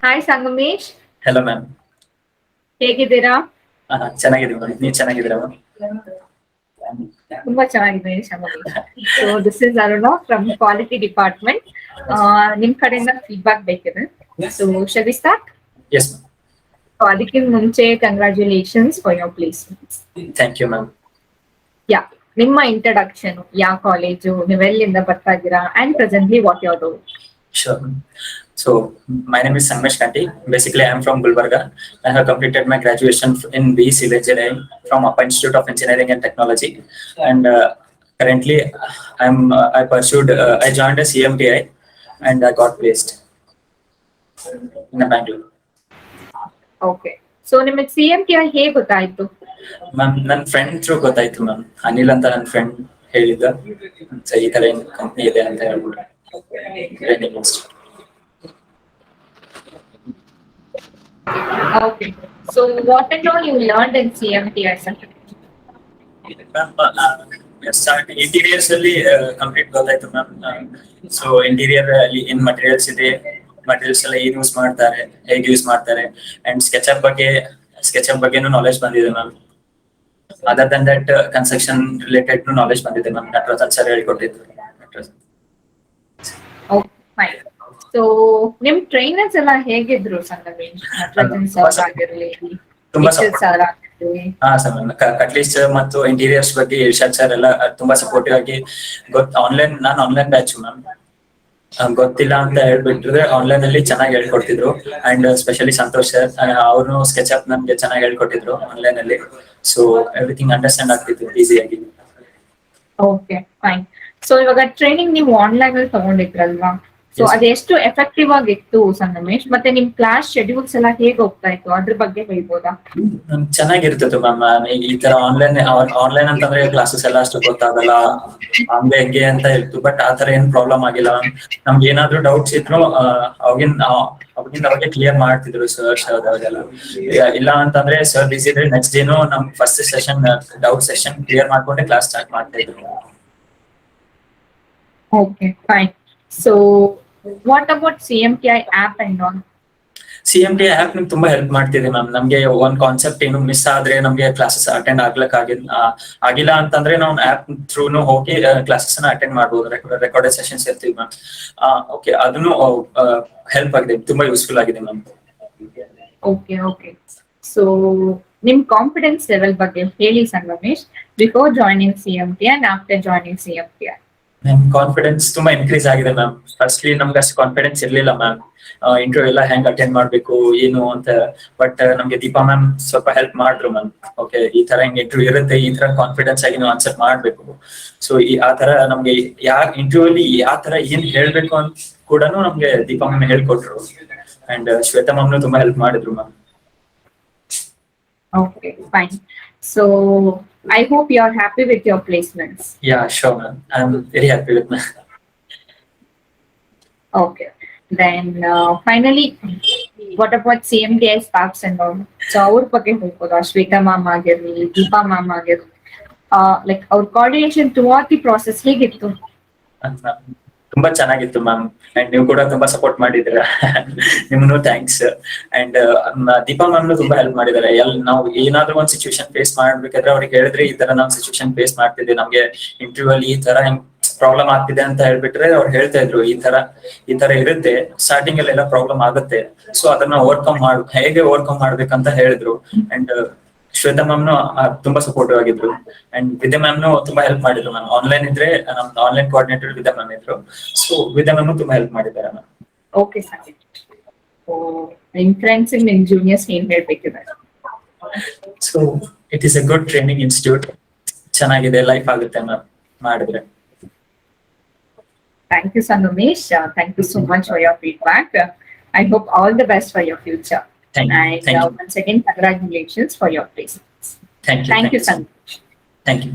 Hi Sangamesh, Hello, ma'am. ಹೇಗಿದ್ದೀರಾ? ಚೆನ್ನಾಗಿದ್ದೀವಿ ma'am. ನೀವು ಚೆನ್ನಾಗಿದ್ದೀರಾ ಮ್ಯಾಮ್? ತುಂಬಾ ಚೆನ್ನಾಗಿದ್ದೀನಿ Sangamesh. So this is Aruna from Quality Department. ನಿಮ್ ಕಡೆಯಿಂದ ಫೀಡ್ಬ್ಯಾಕ್ ಬೇಕಿದೆ. So shall we start? Yes, ma'am. So ಅದಕ್ಕೆ ಮುಂಚೆ congratulations for your placements. Thank you, ma'am. Yeah, ನಿಮ್ಮ ಇಂಟ್ರಡಕ್ಷನ್, ಯಾವ ಕಾಲೇಜು, ನೀವೆಲ್ಲಿಂದ ಬರ್ತಾ ಇದ್ದೀರಾ and presently what you are doing? Sure, ma'am. So, my name is Sangamesh. Basically, I am from Gulbarga. I have completed my graduation in BE Civil Engineering from Upper Institute of Engineering and Technology. And currently, I pursued, I joined a CMTI and I got placed in Bangalore. Okay, so ನಿಮಗೆ CMTI ಹೇಗೆ ಗೊತ್ತಾಯ್ತು? Ma'am, ನನ್ನ friend through ಗೊತ್ತಾಯ್ತು ma'am. Anil ಅಂತ ನನ್ನ friend ಹೇಳಿದ್ದ, so ಈ ತರ ಕಂಪ್ನಿ ಇದೆ ಅಂತ ಹೇಳ್ಬಿಟ್ಟು training institute. Okay, so what and all you learned in CMTI sir? Interiors ಅಲ್ಲಿ ಕಂಪ್ಲೀಟ್ ಗೊತ್ತಾಯ್ತು ಮ್ಯಾಮ್. ಸೊ ಇಂಟೀರಿಯರ್ ಅಲ್ಲಿ ಏನ್ ಮಟೀರಿಯಲ್ಸ್ ಇದೆ, ಮಟೀರಿಯಲ್ಸ್ ಎಲ್ಲ ಏನ್ ಯೂಸ್ ಮಾಡ್ತಾರೆ, ಹೇಗೆ ಯೂಸ್ ಮಾಡ್ತಾರೆ, ಅಂಡ್ ಸ್ಕೆಚಪ್ ಬಗ್ಗೆನೂ ನಾಲೆಜ್ ಬಂದಿದೆ ma'am. Other than that construction related knowledge ಬಂದಿದೆ ಮ್ಯಾಮ್. ನಟರಾಜನ್ ಸರ್ ಹೇಳಿಕೊಟ್ಟಿದ್ರು. ಫೈನ್. ಸೊ ನಿಮ್ ಟ್ರೈನರ್ಸ್ ಎಲ್ಲ ಹೇಗಿದ್ರು ಸಂಗಮೇಶ್? ನಟರಾಜನ್ ಸರ್ ಆಗಿರ್ಲಿ, ತುಂಬಾ ಟೀಚರ್ಸ್ ಆಗಿರ್ಲಿ. ಹಾ ಸರ್, ಕಟ್ಲೀಸ್ಟ್ ಮತ್ತು ಇಂಟೀರಿಯರ್ಸ್ ಬಗ್ಗೆ ಇರ್ಷಾದ್ ಸರ್ ಎಲ್ಲ ತುಂಬಾ ಸಪೋರ್ಟಿವ್ ಆಗಿ ನಾನು ಆನ್ಲೈನ್ ಬ್ಯಾಚ್ ಮ್ಯಾಮ್. ಗೊತ್ತಿಲ್ಲ ಅಂತ ಹೇಳ್ಬಿಟ್ರೆ ಆನ್ಲೈನ್ ಅಲ್ಲಿ ಚೆನ್ನಾಗಿ ಹೇಳ್ಕೊಡ್ತಿದ್ರು. ಅಂಡ್ ಸ್ಪೆಷಲಿ ಸಂತೋಷ್ ಸರ್, ಅವ್ರು ಸ್ಕೆಚ್ ಅಪ್ ನಮ್ಗೆ ಚೆನ್ನಾಗಿ ಹೇಳ್ಕೊಟ್ಟಿದ್ರು ಆನ್ಲೈನ್ ಅಲ್ಲಿ. ಸೊ ಎವ್ರಿಥಿಂಗ್ ಅಂಡರ್ಸ್ಟ್ಯಾಂಡ್ ಆಗ್ತಿತ್ತು ಈಸಿಯಾಗಿ. Okay fine. ಸೊ ಇವಾಗ ಟ್ರೈನಿಂಗ್ ನೀವು ಆನ್ಲೈನ್ ಅಲ್ಲಿ ತಗೊಂಡಿದ್ರಲ್ವಾ? ಸೊ ಅದೆಷ್ಟು ಎಫೆಕ್ಟಿವ್ ಆಗಿತ್ತು ಸಂಗಮೇಶ್? ಮತ್ತೆ ನಿಮ್ ಕ್ಲಾಸ್ ಶೆಡ್ಯೂಲ್ಸ್ ಎಲ್ಲ ಹೇಗೆ ಹೋಗ್ತಾ ಇತ್ತು, ಅದ್ರ ಬಗ್ಗೆ ಹೇಳ್ಬೋದಾ? ಚೆನ್ನಾಗಿರ್ತಿತ್ತು ಮ್ಯಾಮ್. ಈ ತರ ಆನ್ಲೈನ್ ಅಂತಂದ್ರೆ ಕ್ಲಾಸಸ್ ಎಲ್ಲ ಅಷ್ಟು ಗೊತ್ತಾಗಲ್ಲ, ಹಂಗೆ ಹೆಂಗೆ ಅಂತ ಇತ್ತು. ಬಟ್ ಆ ತರ ಏನ್ ಪ್ರಾಬ್ಲಮ್ ಆಗಿಲ್ಲ ಮ್ಯಾಮ್. ನಮ್ಗೆ ಏನಾದ್ರು ಡೌಟ್ಸ್ ಇದ್ರು ಅವಾಗಿಂದ ಕ್ಲಿಯರ್ ಮಾಡ್ತಿದ್ರು ಸರ್ ಅವಾಗೆಲ್ಲ. ಇಲ್ಲ ಅಂತಂದ್ರೆ ಸರ್ ಬಿಸಿ ಇದ್ರೆ ನೆಕ್ಸ್ಟ್ ಡೇನು ನಮ್ first session doubt session clear ಮಾಡ್ಕೊಂಡೆ ಕ್ಲಾಸ್ ಸ್ಟಾರ್ಟ್ ಮಾಡ್ತಾ ಇದ್ರು. Okay fine. So what about CMTI app and all? CMTI app ನಮ್ಗೆ ತುಂಬಾ ಹೆಲ್ಪ್ ಮಾಡ್ತಿದೆ ಮ್ಯಾಮ್. ನಮ್ಗೆ ಒಂದ್ ಕಾನ್ಸೆಪ್ಟ್ ಏನು ಮಿಸ್ ಆದ್ರೆ, ನಮ್ಗೆ ಕ್ಲಾಸಸ್ ಅಟೆಂಡ್ ಆಗಿಲ್ಲ ಅಂತಂದ್ರೆ ನಾವು ಆಪ್ ಥ್ರೂನು ಹೋಗಿ ಕ್ಲಾಸಸ್ ಅಟೆಂಡ್ ಮಾಡ್ಬೋದು. ರೆಕಾರ್ಡೆಡ್ ಸೆಷನ್ಸ್ ಇರ್ತೀವಿ ಮ್ಯಾಮ್. ಓಕೆ, ಅದನ್ನು ಹೆಲ್ಪ್ ಆಗಿದೆ, ತುಂಬಾ ಯೂಸ್ಫುಲ್ ಆಗಿದೆ ಮ್ಯಾಮ್. Okay okay. ಸೊ ನಿಮ್ ಕಾನ್ಫಿಡೆನ್ಸ್ ಲೆವೆಲ್ ಬಗ್ಗೆ ಹೇಳಿ Sangamesh, before joining CMTI and after joining CMTI. ನಮ್ ಕಾನ್ಫಿಡೆನ್ಸ್ ತುಂಬಾ ಇನ್ಕ್ರೀಸ್ ಆಗಿದೆ ಮ್ಯಾಮ್. ಫಸ್ಟ್ಲಿ ನಮ್ಗೆ ಅಷ್ಟು ಕಾನ್ಫಿಡೆನ್ಸ್ ಇರ್ಲಿಲ್ಲ ಮ್ಯಾಮ್. ಇಂಟರ್ವ್ಯೂ ಎಲ್ಲ ಹೆಂಗ್ ಅಟೆಂಡ್ ಮಾಡ್ಬೇಕು ಏನು ಅಂತ. ಬಟ್ ನಮ್ಗೆ ದೀಪಾ ಮ್ಯಾಮ್ ಸ್ವಲ್ಪ ಹೆಲ್ಪ್ ಮಾಡಿದ್ರು ಮ್ಯಾಮ್. ಓಕೆ, ಈ ತರ ಹಿಂಗ್ ಇಂಟರ್ವ್ಯೂ ಇರುತ್ತೆ, ಈ ತರ ಕಾನ್ಫಿಡೆನ್ಸ್ ಆಗಿ ನಾವು ಆನ್ಸರ್ ಮಾಡ್ಬೇಕು. ಸೊ ಆ ತರ ನಮ್ಗೆ ಇಂಟರ್ವ್ಯೂ ಅಲ್ಲಿ ಯಾವ ತರ ಏನ್ ಹೇಳ್ಬೇಕು ಅಂತ ಕೂಡ ನಮ್ಗೆ ದೀಪಾ ಮ್ಯಾಮ್ ಹೇಳ್ಕೊಟ್ರು. ಅಂಡ್ ಶ್ವೇತಾ ಮ್ಯಾಮ್ನು ತುಂಬಾ ಹೆಲ್ಪ್ ಮಾಡಿದ್ರು ma'am. Okay, fine. So I hope you are happy with your placements. Yeah, sure, ma'am. I'm very happy with that. Okay. Then finally, what about CMTI staffs and all? So our ಬಗ್ಗೆ ಹೇಳ್ಬೋದಾ? Shweta ma'am ಆಗಿರ್ಲಿ, Deepa ma'am ಆಗಿರ್ಲಿ, like our coordination throughout the process ಹೇಗಿತ್ತು? ತುಂಬಾ ಚೆನ್ನಾಗಿತ್ತು ma'am. And ನೀವು ಕೂಡ ತುಂಬಾ ಸಪೋರ್ಟ್ ಮಾಡಿದ್ದೀರಾ. ನಿಮ್ನು ಥ್ಯಾಂಕ್ಸ್. ಅಂಡ್ ದೀಪಾ ಮ್ಯಾಮ್ನು ತುಂಬಾ ಹೆಲ್ಪ್ ಮಾಡಿದ್ದಾರೆ. ನಾವು ಏನಾದ್ರೂ ಒಂದ್ ಸಿಚುವೇಶನ್ ಫೇಸ್ ಮಾಡ್ಬೇಕಾದ್ರೆ ಅವ್ರಿಗೆ ಹೇಳಿದ್ರೆ, ಈ ತರ ನಾವು ಸಿಚುವೇಶನ್ ಫೇಸ್ ಮಾಡ್ತಿದ್ವಿ, ನಮ್ಗೆ ಇಂಟರ್ವ್ಯೂ ಅಲ್ಲಿ ಈ ತರ ಪ್ರಾಬ್ಲಮ್ ಆಗ್ತಿದೆ ಅಂತ ಹೇಳ್ಬಿಟ್ರೆ ಅವ್ರು ಹೇಳ್ತಾ ಇದ್ರು, ಈ ತರ ಇರುತ್ತೆ, ಸ್ಟಾರ್ಟಿಂಗ್ ಅಲ್ಲಿ ಎಲ್ಲ ಪ್ರಾಬ್ಲಮ್ ಆಗುತ್ತೆ, ಸೊ ಅದನ್ನ ಹೇಗೆ ಓವರ್ಕಮ್ ಮಾಡ್ಬೇಕಂತ ಹೇಳಿದ್ರು. ಅಂಡ್ ಶ್ವೇತಾ ಮ್ಯಾಮ್ನು ತುಂಬಾ ಸಪೋರ್ಟಿವ್ ಆಗಿದ್ರು. ಅಂಡ್ ವಿದ್ಯಾ ಮ್ಯಾಮ್ನು ತುಂಬಾ ಹೆಲ್ಪ್ ಮಾಡಿದ್ರು ಮ್ಯಾಮ್. ಆನ್ಲೈನ್ ಇದ್ರೆ ನಮ್ದು ಆನ್ಲೈನ್ ಕೋಆರ್ಡಿನೇಟರ್ ವಿದ್ಯಾ ಮ್ಯಾಮ್ ಇದ್ರು. ಸೊ ವಿದ್ಯಾ ಮ್ಯಾಮ್ನು ತುಂಬಾ ಹೆಲ್ಪ್ ಮಾಡಿದ್ದಾರೆ ಮ್ಯಾಮ್. Okay sir. ನಿಮ್ ಫ್ರೆಂಡ್ಸ್ ನಿಮ್ ಜೂನಿಯರ್ಸ್ ಏನ್ ಹೇಳ್ಬೇಕಿದೆ? So it is a good training institute. ಚೆನ್ನಾಗಿದೆ, ಲೈಫ್ ಆಗುತ್ತೆ ಮ್ಯಾಮ್ ಮಾಡಿದ್ರೆ. Thank you, Sangamesh. Thank you so much for your feedback. I hope all the best for your future. Thank you. Once again, congratulations for your placements. Thank you. Thank you, Sangamesh. Thank you.